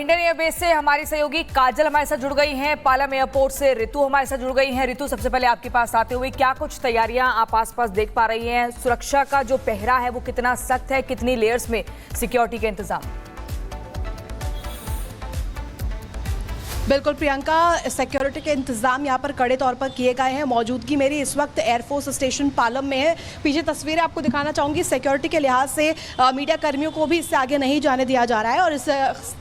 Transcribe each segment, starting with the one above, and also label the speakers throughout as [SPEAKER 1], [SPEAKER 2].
[SPEAKER 1] Indian airbase से हमारी सहयोगी काजल हमारे साथ जुड़ गई हैं, पालम एयरपोर्ट से रितु हमारे साथ जुड़ गई हैं। रितु, सबसे पहले आपके पास आते हुए क्या कुछ तैयारियां आप आसपास देख पा रही हैं? सुरक्षा का जो पहरा है वो कितना सख्त है, कितनी लेयर्स में सिक्योरिटी के इंतजाम?
[SPEAKER 2] बिल्कुल प्रियंका, सिक्योरिटी के इंतजाम यहाँ पर कड़े तौर पर किए गए हैं। मौजूदगी मेरी इस वक्त एयरफोर्स स्टेशन पालम में है। पीछे तस्वीरें आपको दिखाना चाहूँगी। सिक्योरिटी के लिहाज से मीडिया कर्मियों को भी इससे आगे नहीं जाने दिया जा रहा है। और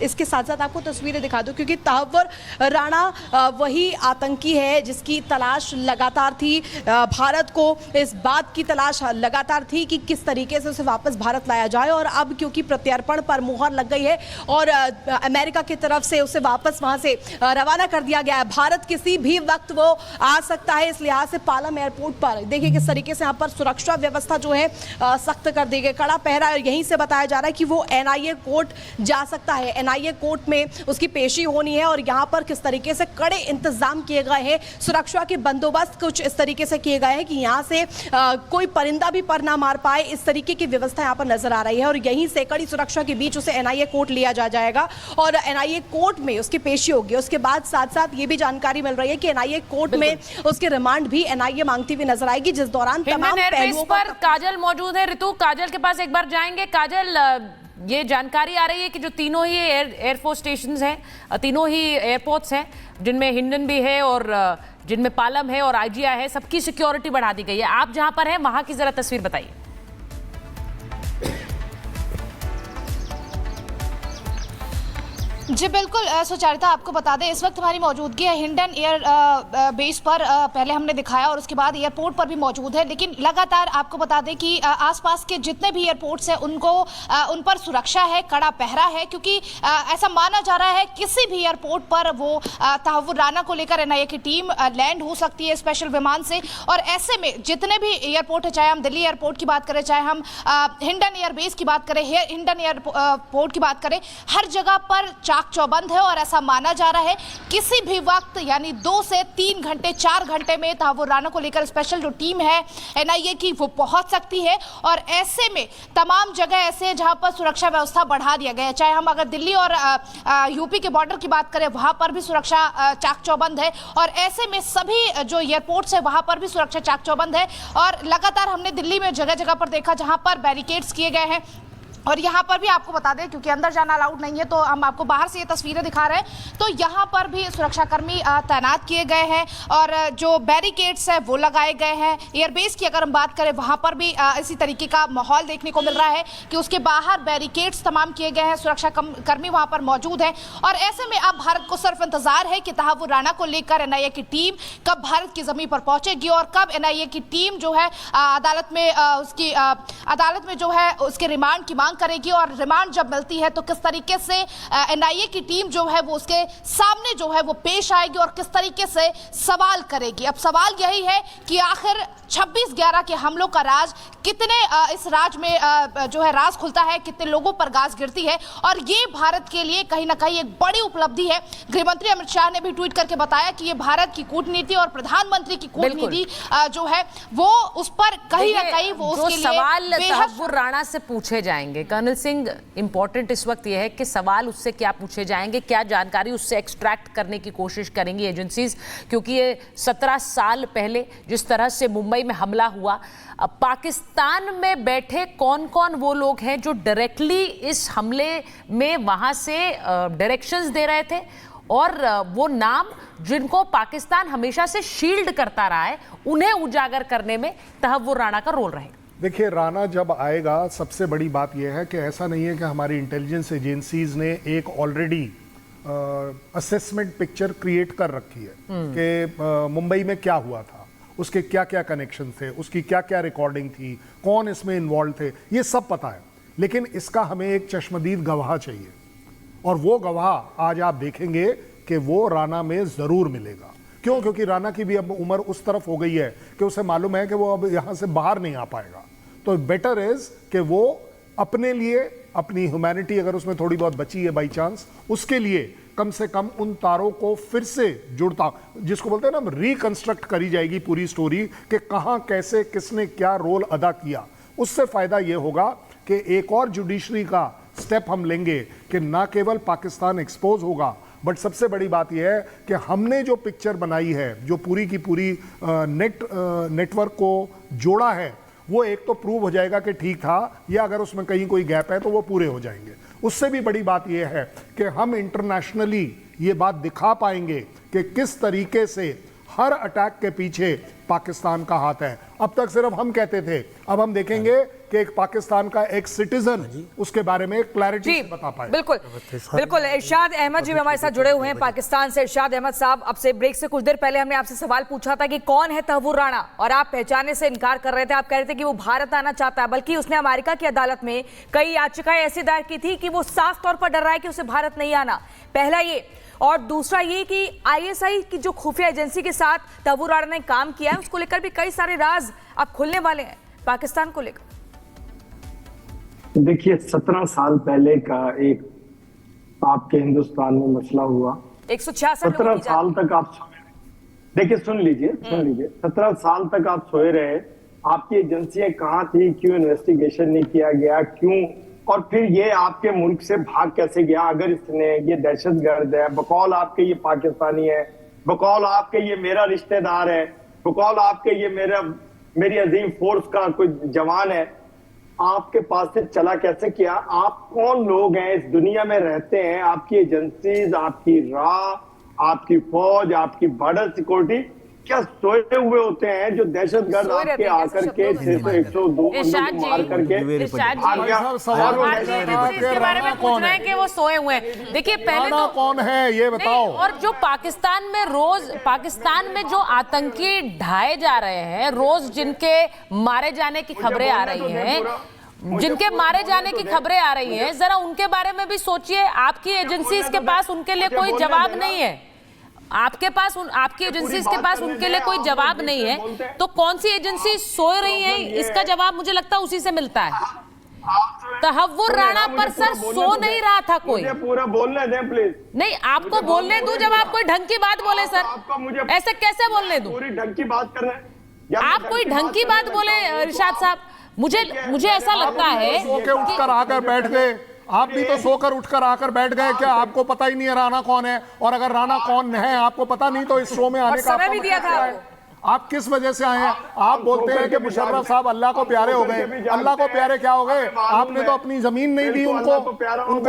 [SPEAKER 2] इसके साथ साथ आपको तस्वीरें दिखा दूँ, क्योंकि तहव्वुर राणा वही आतंकी है जिसकी तलाश लगातार थी। भारत को इस बात की तलाश लगातार थी कि किस तरीके से उसे वापस भारत लाया जाए। और अब क्योंकि प्रत्यर्पण पर मुहर लग गई है और अमेरिका की तरफ से उसे वापस वहाँ से रवाना कर दिया गया है। भारत किसी भी वक्त वो आ सकता है। इस लिहाज से पालम एयरपोर्ट पर देखिए किस तरीके से यहाँ पर सुरक्षा व्यवस्था जो है सख्त कर दी गई, कड़ा पहरा। यहीं से बताया जा रहा है कि वो एनआईए कोर्ट जा सकता है, एनआईए कोर्ट में उसकी पेशी होनी है। और यहाँ पर किस तरीके से कड़े इंतजाम किए गए हैं, सुरक्षा के बंदोबस्त कुछ इस तरीके से किए गए हैं कि यहाँ से कोई परिंदा भी पर ना मार पाए, इस तरीके की व्यवस्था यहाँ पर नजर आ रही है। और यहीं से कड़ी सुरक्षा के बीच उसे एनआईए कोर्ट लिया जाएगा और एनआईए कोर्ट में उसकी पेशी होगी। उसके बाद साथ साथ ये भी जानकारी मिल रही है कि एनआईए कोर्ट में उसके रिमांड भी एनआईए मांगती हुई नजर आएगी, जिस दौरान तमाम पहलुओं
[SPEAKER 1] पर काजल मौजूद है। ऋतु, काजल के पास एक बार जाएंगे। काजल, ये जानकारी आ रही है कि जो तीनों ही एयरफोर्स स्टेशंस हैं, तीनों ही एयरपोर्ट्स हैं, जिनमें हिंडन भी है और जिनमें पालम है और आईजीआई है, सबकी सिक्योरिटी बढ़ा दी गई है। आप जहां पर हैं वहां की जरा तस्वीर बताइए।
[SPEAKER 3] जी बिल्कुल सुचारिता, आपको बता दें इस वक्त हमारी मौजूदगी है हिंडन एयर बेस पर। पहले हमने दिखाया और उसके बाद एयरपोर्ट पर भी मौजूद है। लेकिन लगातार आपको बता दें कि आसपास के जितने भी एयरपोर्ट्स हैं उन पर सुरक्षा है, कड़ा पहरा है। क्योंकि ऐसा माना जा रहा है किसी भी एयरपोर्ट पर वो तहव्वुर राणा को लेकर एनआईए की टीम लैंड हो सकती है स्पेशल विमान से। और ऐसे में जितने भी एयरपोर्ट है, चाहे हम दिल्ली एयरपोर्ट की बात करें, चाहे हम हिंडन एयरबेस की बात करें, हिंडन एयरपोर्ट की बात करें, हर जगह पर चाक चौबंद है। और ऐसा माना जा रहा है किसी भी वक्त यानी 2 से 3 घंटे 4 घंटे में तहव्वुर राणा को लेकर स्पेशल जो टीम है एनआईए की वो पहुंच सकती है। और ऐसे में तमाम जगह ऐसे हैं जहां पर सुरक्षा व्यवस्था बढ़ा दिया गया है। चाहे हम अगर दिल्ली और यूपी के बॉर्डर की बात करें, वहां पर भी सुरक्षा चाक चौबंद है। और ऐसे में सभी जो एयरपोर्ट्स है वहां पर भी सुरक्षा चाक चौबंद है। और लगातार हमने दिल्ली में जगह जगह पर देखा जहां पर बैरिकेड्स किए गए हैं। और यहाँ पर भी आपको बता दें, क्योंकि अंदर जाना अलाउड नहीं है तो हम आपको बाहर से ये तस्वीरें दिखा रहे हैं, तो यहाँ पर भी सुरक्षाकर्मी तैनात किए गए हैं और जो बैरिकेड्स है वो लगाए गए हैं। एयरबेस की अगर हम बात करें, वहाँ पर भी इसी तरीके का माहौल देखने को मिल रहा है कि उसके बाहर बैरिकेड्स तमाम किए गए हैं, सुरक्षाकर्मी वहाँ पर मौजूद हैं। और ऐसे में अब भारत को सिर्फ इंतजार है कि तहव्वुर राणा को लेकर एनआईए की टीम कब भारत की जमीन पर पहुंचेगी और कब एनआईए की टीम जो है अदालत में जो है उसके रिमांड की करेगी। और रिमांड जब मिलती है तो किस तरीके से एनआईए की टीम जो है वो उसके सामने जो है वो पेश आएगी और किस तरीके से सवाल करेगी। अब सवाल यही है कि आखिर 26/11 के हमलों का राज कितने इस राज में जो है राज खुलता है, कितने लोगों पर गाज गिरती है। और ये भारत के लिए कहीं ना कहीं एक बड़ी उपलब्धि है। गृहमंत्री अमित शाह ने भी ट्वीट करके बताया कि ये भारत की कूटनीति और प्रधानमंत्री की कूटनीति जो है वो उस पर कहीं ना कहीं वो उसके लिए
[SPEAKER 1] सवाल तहव्वुर राणा से पूछे जाएंगे। कर्नल सिंह, इंपॉर्टेंट इस वक्त यह है कि सवाल उससे क्या पूछे जाएंगे, क्या जानकारी उससे एक्सट्रैक्ट करने की कोशिश करेंगी एजेंसीज, क्योंकि ये 17 साल पहले जिस तरह से मुंबई में हमला हुआ, पाकिस्तान में बैठे कौन कौन वो लोग हैं जो डायरेक्टली इस हमले में वहां से डायरेक्शंस दे रहे थे और वो नाम जिनको पाकिस्तान हमेशा से शील्ड करता रहा है, उन्हें उजागर करने में तहव्वुर राणा का रोल रहेगा।
[SPEAKER 4] देखिए, राणा जब आएगा, सबसे बड़ी बात यह है कि ऐसा नहीं है कि हमारी इंटेलिजेंस एजेंसीज ने एक ऑलरेडी असेसमेंट पिक्चर क्रिएट कर रखी है कि मुंबई में क्या हुआ था, उसके क्या क्या कनेक्शन थे, उसकी क्या क्या रिकॉर्डिंग थी, कौन इसमें इन्वॉल्व थे, ये सब पता है। लेकिन इसका हमें एक चश्मदीद गवाह चाहिए और वो गवाह आज आप देखेंगे कि वो राणा में ज़रूर मिलेगा। क्यों? क्योंकि राणा की भी अब उम्र उस तरफ हो गई है कि उसे मालूम है कि वो अब यहाँ से बाहर नहीं आ पाएगा। तो बेटर इज़ कि वो अपने लिए, अपनी ह्यूमैनिटी अगर उसमें थोड़ी बहुत बची है बाई चांस, उसके लिए कम से कम उन तारों को फिर से जुड़ता, जिसको बोलते हैं ना, रिकंस्ट्रक्ट करी जाएगी पूरी स्टोरी कि कहां कैसे किसने क्या रोल अदा किया। उससे फायदा यह होगा कि एक और जुडिशरी का स्टेप हम लेंगे कि ना केवल पाकिस्तान एक्सपोज होगा, बट सबसे बड़ी बात यह है कि हमने जो पिक्चर बनाई है, जो पूरी की पूरी नेटवर्क को जोड़ा है, वो एक तो प्रूव हो जाएगा कि ठीक था, या अगर उसमें कहीं कोई गैप है तो वो पूरे हो जाएंगे। उससे भी बड़ी बात यह है कि हम इंटरनेशनली ये बात दिखा पाएंगे कि किस तरीके से हर अटैक के पीछे पाकिस्तान का हाथ है। अब तक सिर्फ हम कहते थे, अब हम देखेंगे कि एक पाकिस्तान का एक सिटीजन उसके बारे में क्लैरिटी बता पाए।
[SPEAKER 5] बिल्कुल बिल्कुल। इरशाद अहमद जी हमारे साथ जुड़े हुए हैं पाकिस्तान से। इरशाद अहमद साहब, अब से ब्रेक से कुछ देर पहले हमने आपसे सवाल पूछा था कि कौन है तहव्वुर राणा, और आप पहचानने से इनकार कर रहे थे। आप कह रहे थे कि वो भारत आना चाहता है, बल्कि उसने अमेरिका की अदालत में कई याचिकाएं ऐसी दायर की थी कि वो साफ तौर पर डर रहा है कि उसे भारत नहीं आना। पहला ये, और दूसरा ये कि आईएसआई की जो खुफिया एजेंसी के साथ तहव्वुर राणा ने काम किया है, उसको लेकर भी कई सारे राज अब खुलने वाले हैं पाकिस्तान को लेकर।
[SPEAKER 6] देखिए, 17 साल पहले का एक आपके हिंदुस्तान में मसला हुआ।
[SPEAKER 5] 166
[SPEAKER 6] 17 साल तक आप देखिए, सुन लीजिए 17 साल तक आप सोए रहे। आपकी एजेंसियां कहाँ थी? क्यों इन्वेस्टिगेशन नहीं किया गया? क्यों? और फिर ये आपके मुल्क से भाग कैसे गया? अगर इसने ये दहशतगर्द है, बकौल आपके ये पाकिस्तानी है, बकौल आपके ये मेरा रिश्तेदार है, बकौल आपके ये मेरी अजीम फोर्स का कोई जवान है, आपके पास से चला कैसे किया? आप कौन लोग हैं? इस दुनिया में रहते हैं, आपकी एजेंसीज, आपकी राह, आपकी फौज, आपकी बॉर्डर सिक्योरिटी क्या सोए हुए होते हैं जो दहशतगर्द आपके आकर के 102 मार करके
[SPEAKER 1] इसके बारे में पूछ रहे हैं कि वो सोए हुए हैं। देखिए, पहले तो
[SPEAKER 4] कौन है ये बताओ।
[SPEAKER 1] और जो पाकिस्तान में जो आतंकी ढाए जा रहे हैं, रोज जिनके मारे जाने की खबरें आ रही हैं, जरा उनके बारे में भी सोचिए। आपकी एजेंसीज के पास उनके लिए कोई जवाब नहीं है, आपकी एजेंसीज के पास उनके लिए कोई जवाब नहीं है, तो कौन सी एजेंसी सो रही है, इसका जवाब मुझे लगता है उसी से मिलता है। तहव्वुर राणा पर सर सो नहीं रहा था कोई।
[SPEAKER 6] पूरा बोलने दें प्लीज।
[SPEAKER 1] नहीं, आपको बोलने दूं जब आप कोई ढंग की बात बोले सर। ऐसे कैसे बोलने दूं?
[SPEAKER 6] पूरी ढंग की बात कर रहे हैं
[SPEAKER 1] आप कोई ढंग की बात बोले इरशाद साहब। मुझे ऐसा लगता है
[SPEAKER 4] सो के उठकर आकर बैठ गए। आप भी तो सोकर उठकर आकर बैठ गए। क्या आपको पता ही नहीं है राणा कौन है? और अगर राणा कौन है आपको पता नहीं तो इस शो में आने का
[SPEAKER 5] समय भी दिया था।
[SPEAKER 4] आप किस वजह से आए हैं? आप बोलते हैं कि मुशर्रफ साहब अल्लाह को प्यारे हो गए। अल्लाह को प्यारे क्या हो गए? आपने तो अपनी जमीन नहीं दी उनको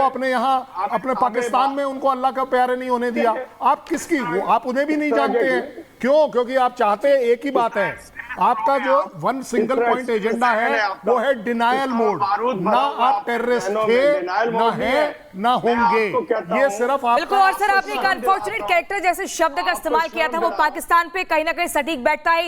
[SPEAKER 4] अपने यहाँ अपने पाकिस्तान में उनको अल्लाह को प्यारे नहीं होने दिया। आप किसकी? आप उन्हें भी नहीं जानते हैं। क्यों? क्योंकि आप चाहते हैं एक ही बात है, आपका जो वन सिंगल पॉइंट एजेंडा है वो है डिनायल मोड। ना आप टेररिस्ट थे, ना है, ना होंगे। ये सिर्फ आप
[SPEAKER 5] बिल्कुल। और सर, आपने एक अनफॉर्चुनेट कैरेक्टर जैसे शब्द का इस्तेमाल किया था, वो पाकिस्तान पे कहीं ना कहीं सटीक बैठता है।